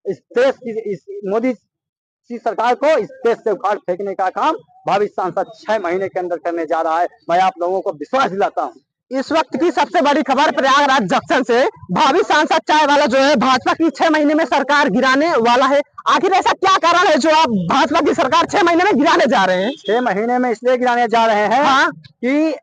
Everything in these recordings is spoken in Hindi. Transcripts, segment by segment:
इस देश की, इस मोदी की सरकार को इस देश से उखाड़ फेंकने का काम भावी सांसद 6 महीने के अंदर करने जा रहा है। मैं आप लोगों को विश्वास दिलाता हूँ। इस वक्त की सबसे बड़ी खबर प्रयागराज जंक्शन से, भावी सांसद चाय वाला जो है भाजपा की 6 महीने में सरकार गिराने वाला है। आखिर ऐसा क्या कारण है जो आप भाजपा की सरकार 6 महीने में गिराने जा रहे हैं? 6 महीने में इसलिए गिराने जा रहे हैं हाँ कि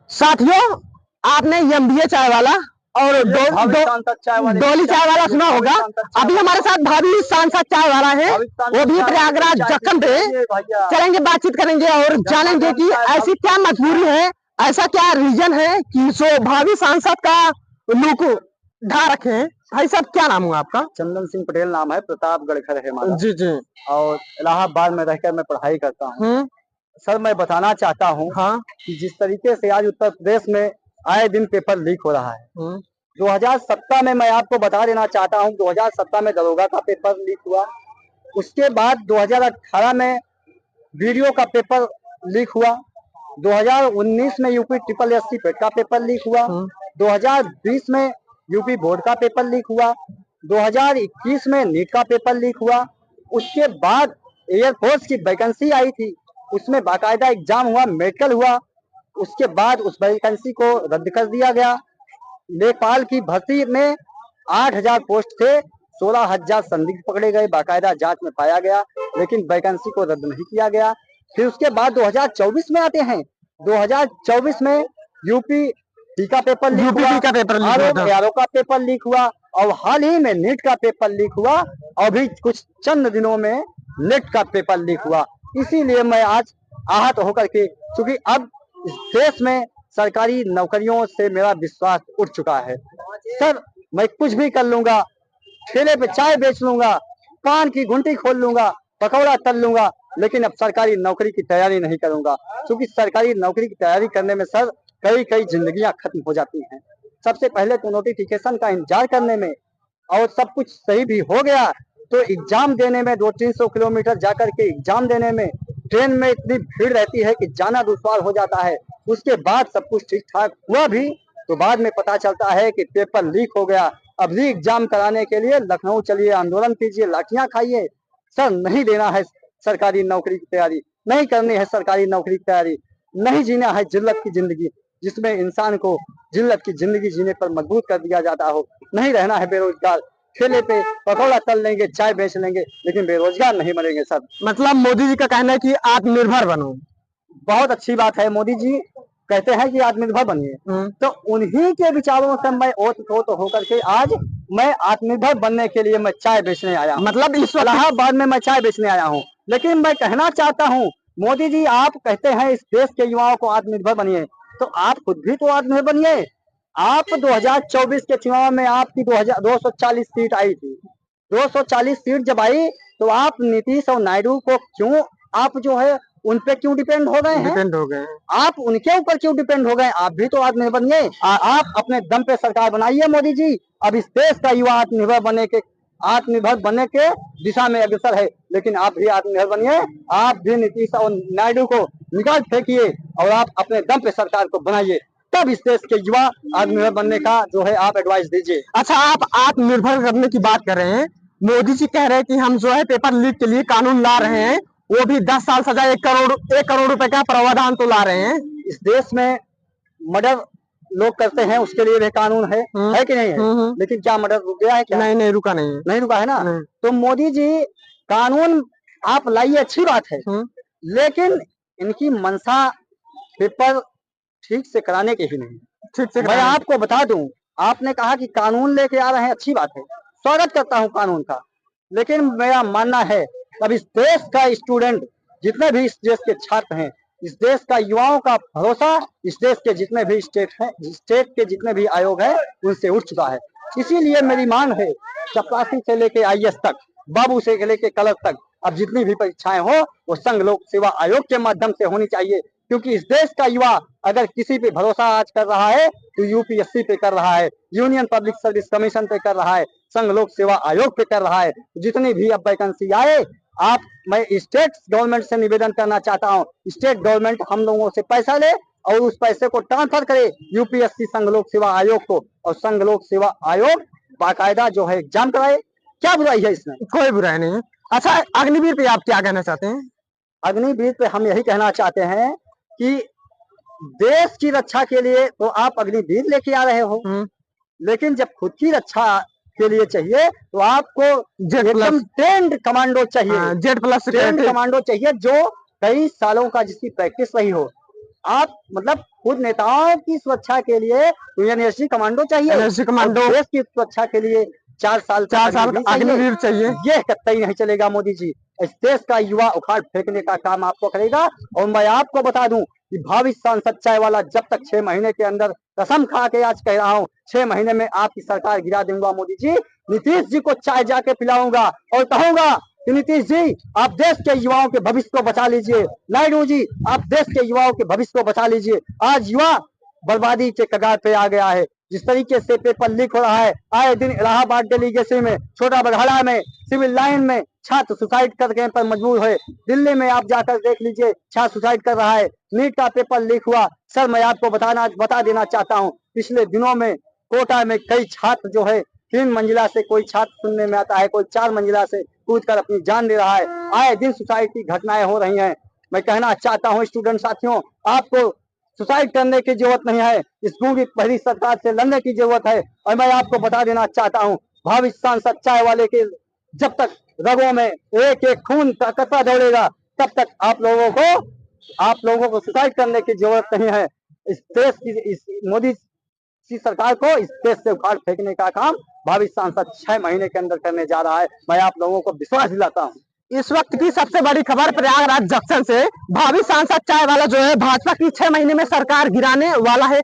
साथियों, आपने एमबीए चाय वाला और डोली चाय वाला सुना होगा। अभी हमारे साथ भावी सांसद चाय वाला है, वो भी प्रयागराज जंक्शन पे चलेंगे, बातचीत करेंगे और जानेंगे कि ऐसी क्या मजबूरी है, ऐसा क्या रीजन है कि जो भावी सांसद का लुक ढा रखे हैं। भाई साहब, क्या नाम हुआ आपका? चंदन सिंह पटेल नाम है, प्रतापगढ़ घर है हमारा। जी जी। और इलाहाबाद में रहकर मैं पढ़ाई करता हूँ। सर, मैं बताना चाहता हूँ कि जिस तरीके से आज उत्तर प्रदेश में आए दिन पेपर लीक हो रहा है, 2017 में मैं आपको बता देना चाहता हूँ, 2017 में दरोगा का पेपर लीक हुआ। उसके बाद 2018 में वीडियो का पेपर लीक हुआ। 2019 में यूपी ट्रिपल एससी पेट का पेपर लीक हुआ। 2020 में यूपी बोर्ड का पेपर लीक हुआ। 2021 में नीट का पेपर लीक हुआ। उसके बाद एयरफोर्स की वैकेंसी आई थी, उसमें बाकायदा एग्जाम हुआ, मेडिकल हुआ। उसके बाद उस वैकेंसी को रद्द कर दिया गया। लेखपाल की भर्ती में 8,000 पोस्ट थे, 16,000 संदिग्ध पकड़े गए, बाकायदा जांच में पाया गया, लेकिन वैकेंसी को रद्द नहीं किया गया। फिर उसके बाद 2024 में आते हैं। 2024 में यूपी का पेपर लीक हुआ, आरओ का पेपर लीक हुआ, और हाल ही में नीट का पेपर लीक हुआ, और अभी कुछ चंद दिनों में नेट का पेपर लीक हुआ। इसीलिए मैं आज आहत होकर के, क्योंकि अब इस देश में सरकारी नौकरियों से मेरा विश्वास उठ चुका है। सर, मैं कुछ भी कर लूंगा, ठेले पे चाय बेच लूंगा, पान की घुंटी खोल लूंगा, पकौड़ा तल लूंगा, लेकिन अब सरकारी नौकरी की तैयारी नहीं करूंगा, क्योंकि सरकारी नौकरी की तैयारी करने में सर कई जिंदगियां खत्म हो जाती हैं। सबसे पहले तो नोटिफिकेशन का इंतजार करने में, और सब कुछ सही भी हो गया तो एग्जाम देने में 200-300 किलोमीटर जाकर के एग्जाम देने में ट्रेन में इतनी भीड़ रहती है कि जाना दुश्वार हो जाता है। उसके बाद सब कुछ ठीक ठाक हुआ भी तो बाद में पता चलता है कि पेपर लीक हो गया। अब री एग्जाम कराने के लिए लखनऊ चलिए, आंदोलन कीजिए, लाठियां खाइए। सर, नहीं देना है सरकारी नौकरी की तैयारी, नहीं करनी है सरकारी नौकरी की तैयारी, नहीं जीना है जिल्लत की जिंदगी, जिसमें इंसान को जिल्लत की जिंदगी जीने पर मजबूर कर दिया जाता हो। नहीं रहना है बेरोजगार, ठेले पे पकौड़ा तल लेंगे, चाय बेच लेंगे, लेकिन बेरोजगार नहीं मरेंगे सर। मतलब मोदी जी का कहना है कि आत्मनिर्भर बनो। बहुत अच्छी बात है, मोदी जी कहते हैं कि आत्मनिर्भर बनिए, तो उन्हीं के विचारों से मैं ओत होकर के आज मैं आत्मनिर्भर बनने के लिए मैं चाय बेचने आया। मतलब इस इलाहाबाद में मैं चाय बेचने आया हूँ। लेकिन मैं कहना चाहता हूँ, मोदी जी आप कहते हैं इस देश के युवाओं को आत्मनिर्भर बनिए, तो आप खुद भी तो आत्मनिर्भर बनिए। आप 2024 के चुनाव में आपकी 240 सीट आई थी। 240 सीट जब आई तो आप नीतीश और नायडू को क्यों, आप जो है उन पे क्यों डिपेंड हो गए हैं? डिपेंड हो गए, आप उनके ऊपर क्यों डिपेंड हो गए? आप भी तो आत्मनिर्भर बनिए, आप अपने दम पे सरकार बनाइए मोदी जी। अब इस देश का युवा आत्मनिर्भर बनने के दिशा में अग्रसर है, लेकिन आप भी आत्मनिर्भर बनिए। आप भी नीतीश और नायडू को निकाल फेंकिए और आप अपने दम पे सरकार को बनाइए, तब इस देश के युवा आत्मनिर्भर बनने का जो है आप एडवाइस दीजिए। अच्छा, आप आत्मनिर्भर करने की बात कर रहे हैं, मोदी जी कह रहे हैं कि हम जो है पेपर लीक के लिए कानून ला रहे हैं, वो भी 10 साल सजा, 1 करोड़ रुपए का प्रावधान तो ला रहे हैं। इस देश में मर्डर लोग करते हैं, उसके लिए भी कानून है कि नहीं है? लेकिन क्या मर्डर रुक गया है क्या? नहीं रुका, नहीं रुका है ना। तो मोदी जी कानून आप लाइए, अच्छी बात है, लेकिन इनकी मंशा पेपर ठीक से कराने के ही नहीं। ठीक से मैं आपको बता दूं, आपने कहा कि कानून लेके आ रहे हैं, अच्छी बात है, स्वागत करता हूं कानून का, लेकिन मेरा मानना है अब इस देश का स्टूडेंट, जितने भी इस देश के छात्र हैं, इस देश का युवाओं का भरोसा इस देश के जितने भी स्टेट के जितने भी आयोग है उनसे उठ चुका है। इसीलिए मेरी मांग है, चपरासी से लेके आईएएस तक, बाबू से लेके क्लर्क तक, अब जितनी भी परीक्षाएं हो वो संघ लोक सेवा आयोग के माध्यम से होनी चाहिए, क्योंकि इस देश का युवा अगर किसी पे भरोसा आज कर रहा है तो यूपीएससी पे कर रहा है, यूनियन पब्लिक सर्विस कमीशन पे कर रहा है, संघ लोक सेवा आयोग पे कर रहा है। जितनी भी अब वैकेंसी आए, मैं स्टेट गवर्नमेंट से निवेदन करना चाहता हूँ, स्टेट गवर्नमेंट हम लोगों से पैसा ले और उस पैसे को ट्रांसफर करे यूपीएससी संघ लोक सेवा आयोग को, और संघ लोक सेवा आयोग बाकायदा जो है एग्जाम कराए, क्या बुराई है इसमें? कोई बुराई नहीं है। अच्छा, अग्निवीर पे आप क्या कहना चाहते हैं? अग्निवीर पे हम यही कहना चाहते हैं कि देश की रक्षा के लिए तो आप अग्निवीर लेके आ रहे हो, लेकिन जब खुद की रक्षा के लिए चाहिए तो आपको एकदम ट्रेंड कमांडो चाहिए, Z+ ट्रेंड कमांडो चाहिए जो कई सालों का जिसकी प्रैक्टिस रही हो। आप मतलब खुद नेताओं की सुरक्षा के लिए एनएसजी कमांडो चाहिए, एनएसजी कमांडो, देश की सुरक्षा के लिए 4 साल अग्निवीर चाहिए। ये कतई नहीं चलेगा मोदी जी। इस देश का युवा उखाड़ फेंकने का काम आपको करेगा। और मैं आपको बता दूं कि भावी सांसद चाय वाला जब तक 6 महीने के अंदर, कसम खा के आज कह रहा हूँ, 6 महीने में आपकी सरकार गिरा दूंगा मोदी जी। नीतीश जी को चाय जाके पिलाऊंगा और कहूंगा कि नीतीश जी आप देश के युवाओं के भविष्य को बचा लीजिए, नायडू जी आप देश के युवाओं के भविष्य को बचा लीजिए। आज युवा बर्बादी के कगार पे आ गया है। जिस तरीके से पेपर लीक हो रहा है, आए दिन इलाहाबाद डेलीगेसी में, छोटा बरहड़ा में, सिविल लाइन में छात्र सुसाइड करने पर मजबूर है। दिल्ली में आप जाकर देख लीजिए, छात्र सुसाइड कर रहा है। नीट का पेपर लीक हुआ। सर मैं आपको बता देना चाहता हूँ, पिछले दिनों में कोटा में कई छात्र जो है 3 मंजिला से, कोई छात्र सुनने में आता है कोई 4 मंजिला से कूदकर अपनी जान दे रहा है। आए दिन सुसाइड की घटनाएं हो रही हैं। मैं कहना चाहता हूँ स्टूडेंट साथियों, आपको सुसाइड करने की जरूरत नहीं है, इस गूंगी पहली सरकार से लड़ने की जरूरत है। और मैं आपको बता देना चाहता हूँ, भावी सांसद चाय वाले के जब तक रगों में एक एक खून का कतरा दौड़ेगा, तब तक आप लोगों को सुसाइड करने की जरूरत नहीं है। इस देश की, इस मोदी की सरकार को इस देश से उखाड़ फेंकने का काम भावी सांसद 6 महीने के अंदर करने जा रहा है। मैं आप लोगों को विश्वास दिलाता हूँ। इस वक्त की सबसे बड़ी खबर प्रयागराज जंक्शन से, भावी सांसद चाय वाला जो है भाजपा की 6 महीने में सरकार गिराने वाला है।